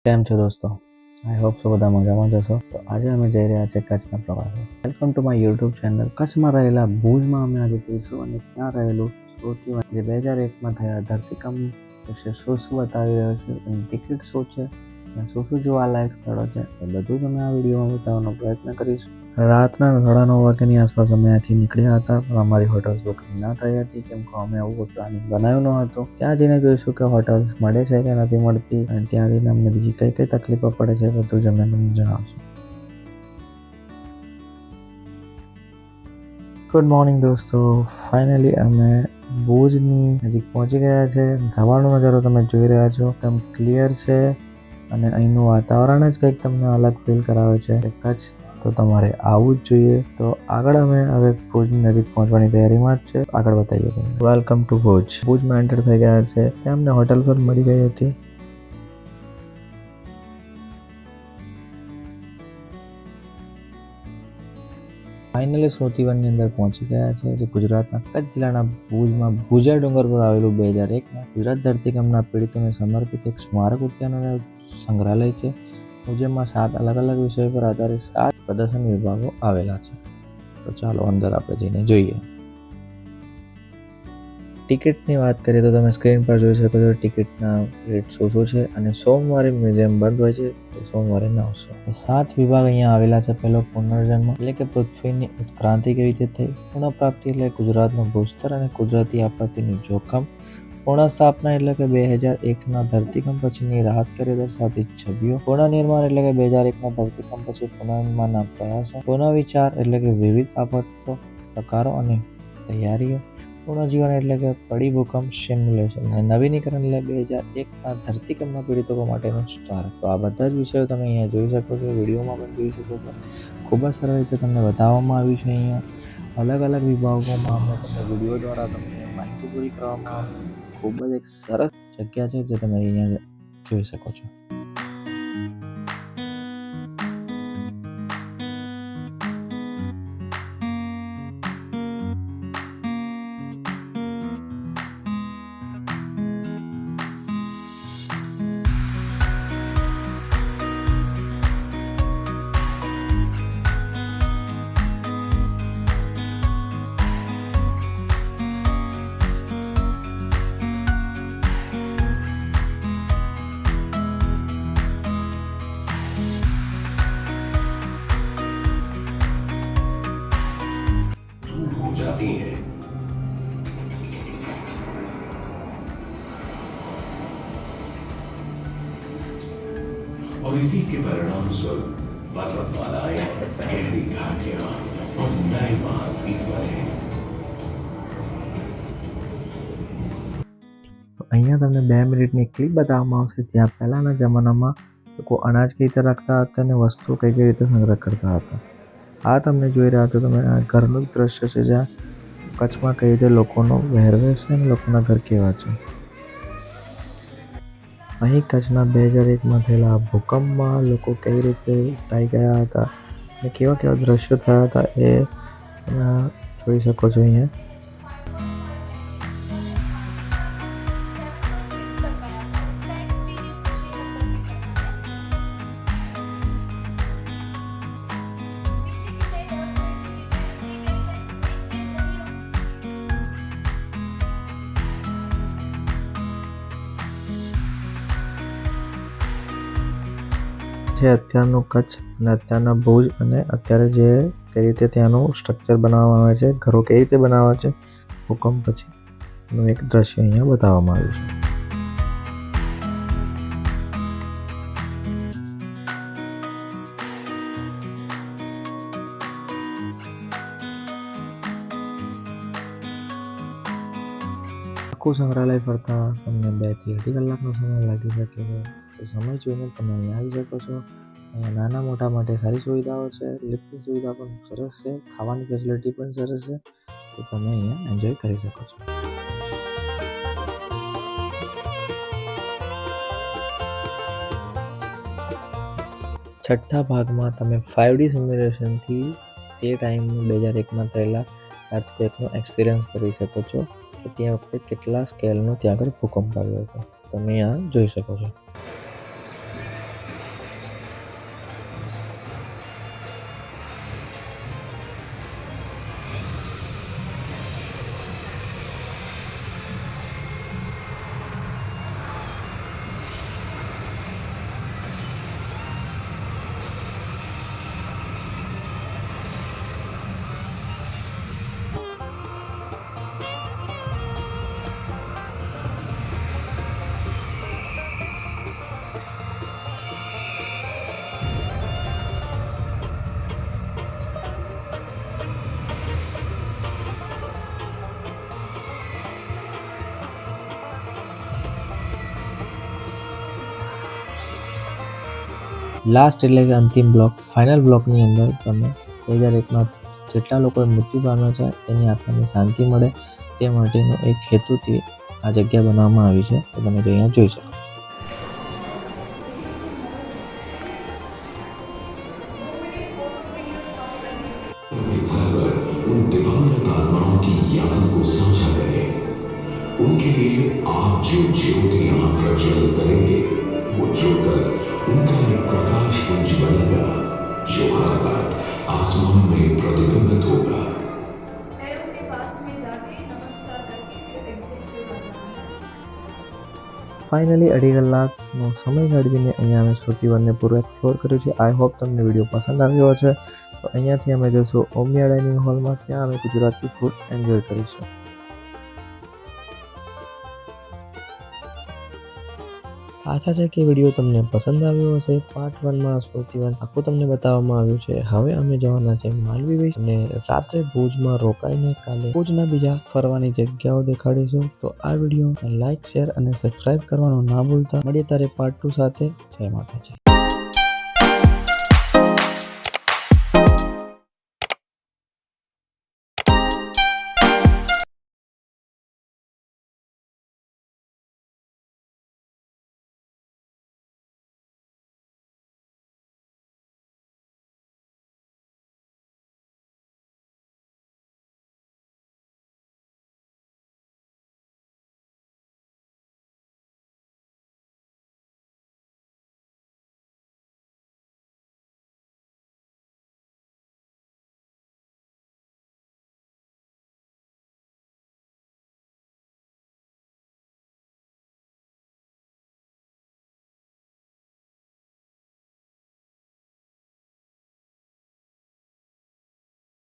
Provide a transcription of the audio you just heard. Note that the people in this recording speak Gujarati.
કેમ છો દોસ્તો? આઈ હોપ સો બધા મજામાં જશો. તો આજે અમે જઈ રહ્યા છીએ કચ્છના પ્રવાસે. Welcome to my YouTube channel. કચ્છમાં રહેલા ભુજમાં અમે આજે જઈશું અને ત્યાં રહેલું સૌથી જે 2001માં થયા ધરતીકંપ વિશે શું બતાવી રહ્યો છે, એની ટિકિટ શું છે અને શું જોવાલાયક સ્થળો છે એ બધું જ અમે આ વિડીયોમાં બતાવવાનો પ્રયત્ન કરીશું. રાતના 9:30 વાગ્યાની આસપાસ અમે અહીંયાથી નીકળ્યા હતા, પણ અમારી હોટલ્સ બુકિંગ ના થઈ હતી કેમ કે અમે આવું પ્લાનિંગ બનાવ્યું ન હતું. ત્યાં જઈને જોઈશું કે હોટલ્સ મળે છે કે નથી મળતી અને ત્યાં જઈને અમને બીજી કઈ તકલીફો પડે છે બધું જ અમે તમને જણાવશું. ગુડ મોર્નિંગ દોસ્તો, ફાઇનલી અમે ભુજની નજીક પહોંચી ગયા છે. સવારનો નજારો તમે જોઈ રહ્યા છો, એકદમ ક્લિયર છે અને અહીંનું વાતાવરણ જ કંઈક તમને અલગ ફીલ કરાવે છે. કચ્છ તો તમારે આવવું જ જોઈએ. તો આગળ અમે હવે ભુજની નજીક પહોંચવાની તૈયારીમાં જ છે. આગળ બતાવીએ તમને. Welcome to Bhuj. ભુજમાં એન્ટર થઈ ગયા છે. ત્યાં અમને હોટલ પર મળી ગઈ હતી. ફાઇનલી સ્મૃતિવનની અંદર પહોંચી ગયા છે, જે ગુજરાતના કચ્છ જિલ્લાના ભુજમાં ભુજા ડુંગર પર આવેલું 2001માં ગુજરાત ધરતીકંપના પીડિતોને સમર્પિત એક સ્મારક ઉદ્યાન અને સંગ્રહાલય છે. મ્યુઝિયમમાં 7 અલગ અલગ વિષયો પર આધારિત 7 પ્રદર્શન વિભાગો આવેલા છે. તો ચાલો અંદર આપણે જઈને જોઈએ. ટિકિટની વાત કરીએ તો તમે સ્ક્રીન પર જોઈ શકો છો ટિકિટના રેટ શું છે અને સોમવારે મ્યુઝિયમ બંધ હોય છે, સોમવારે 900. 7 વિભાગ અહીંયા આવેલા છે. પહેલો પુનર્જન્મ એટલે કે પૃથ્વીની ઉત્ક્રાંતિ કેવી રીતે થઈ, પુનઃપ્રાપ્તિ એટલે ગુજરાતનું ભૂસ્તર અને કુદરતી આપત્તિનું જોખમ, પુનઃસ્થાપના એટલે કે 2001ના ધરતીકંપ પછીની રાહત કાર્ય દર્શાવતી છબીઓ, પુનઃનિર્માણ એટલે કે 2001ના ધરતીકંપ પછી પુનર્નિર્માણના પ્રયાસો, પુનઃવિચાર એટલે કે વિવિધ આપત્તિઓ, પ્રકારો અને તૈયારીઓ, પુનઃજીવન એટલે કે પડી ભૂકંપ સિમ્યુલેશન અને નવીનીકરણ એટલે 2001ના ધરતીકંપના પીડિતો માટેનું સ્મારક. તો આ બધા જ વિષયો તમે અહીંયા જોઈ શકો છો, વિડીયોમાં પણ જોઈ શકો છો. ખૂબ જ સરળ રીતે તમને બતાવવામાં આવ્યું છે. અહીંયા અલગ અલગ વિભાગોમાં અમે તમને વિડીયો દ્વારા તમને માહિતી પૂરી કરવામાં આવી. ખૂબ જ એક સરસ જગ્યા છે જે તમે અહીંયા જોઈ શકો છો. जाती है और इसी के परिणाम स्वरूप पर्वतमालाएं, गहरी घाटियां और नए महाद्वीप बने. અહીંયા તમને 2 મિનિટની ક્લિપ બતાવવામાં આવશે જ્યાં પહેલાના જમાનામાં લોકો અનાજ કઈ રીતે રાખતા હતા અને વસ્તુઓ કઈ રીતે સંગ્રહ કરતા હતા. આ તમને જોઈ રહ્યા છો તમે આ ઘરનું દ્રશ્ય છે જ્યાં કચ્છમાં કઈ રીતે લોકોનો પહેરવેશ છે અને લોકોના ઘર કેવા છે. અહીં કચ્છના 2001માં થયેલા ભૂકંપમાં લોકો કઈ રીતે ઉટાઈ ગયા હતા અને કેવા દ્રશ્યો થયા હતા એ તમે જોઈ શકો છો. અહીંયા છે અત્યારનું કચ્છ અને અત્યારના ભુજ અને અત્યારે જે કઈ રીતે ત્યાંનું સ્ટ્રક્ચર બનાવવામાં આવે છે, ઘરો કઈ રીતે બનાવવા છે ભૂકંપ પછીનું એક દ્રશ્ય અહીંયા બતાવવામાં આવ્યું છે. આખું સંગ્રહાલય ફરતા તમને 2 થી 2.5 કલાકનો સમય લાગી શકે છે. તો સમય જોઈને તમે અહીંયા આવી શકો છો. અહીંયા નાના મોટા માટે સારી સુવિધાઓ છે, લિફ્ટની સુવિધા પણ સરસ છે, ખાવાની ફેસિલિટી પણ સરસ છે. તો તમે અહીંયા એન્જોય કરી શકો છો. છઠ્ઠા ભાગમાં તમે 5D સિમ્યુલેશનથી તે ટાઈમનું 2001માં થયેલા અર્થક્વેકનો એક્સપિરિયન્સ કરી શકો છો કે તે વખતે કેટલા સ્કેલનો ત્યાં આગળ ભૂકંપ આવ્યો હતો. તમે આ જોઈ શકો છો. લાસ્ટ એટલે કે અંતિમ બ્લોક, ફાઇનલ બ્લોકની અંદર તમે 2001માં જેટલા લોકોએ મૃત્યુ પામ્યા છે તેની આત્માને શાંતિ મળે તે માટેનો એક હેતુથી આ જગ્યા બનાવવામાં આવી છે. તો તમે અહીંયા જોઈ શકો. इस स्थल पर उन दिवंगत आत्माओं की याद को साझा करें. उनके लिए आप जो ज्योति यहाँ प्रज्वलित करेंगे वो ज्योति उनका एक प्रकाश पुंज बनेगा जो हर रात आसमान में प्रतिबिंबित होगा. पैरों के पास में जाके नमस्कार करके फिर एग्जिट पे आ जाना है. ફાઇનલી 2.5 કલાકનો સમય કાઢીને અહીંયા અમે સ્મૃતિવનને પૂરો એક્સપ્લોર કર્યું છે. આઈ હોપ તમને વિડીયો પસંદ આવ્યો હશે. તો અહીંયાથી અમે જઈશું ઓમિયા ડાઇનિંગ હોલમાં, ત્યાં અમે ગુજરાતી ફૂડ એન્જોય કરીશું. આશા છે કે વિડીયો તમને પસંદ આવ્યો હશે. પાર્ટ 1માં સ્મૃતિવન આખું તમને બતાવવામાં આવ્યું છે. હવે અમે જવાના છે માંડવી બીચ અને રાત્રે ભુજમાં રોકાઈને કાલે ભુજના બીજા ફરવાની જગ્યાઓ દેખાડીશું. તો આ વિડીયો લાઇક, શેર અને સબસ્ક્રાઇબ કરવાનું ના ભૂલતા. મળીએ ત્યારે પાર્ટ 2 સાથે. જય માતાજી.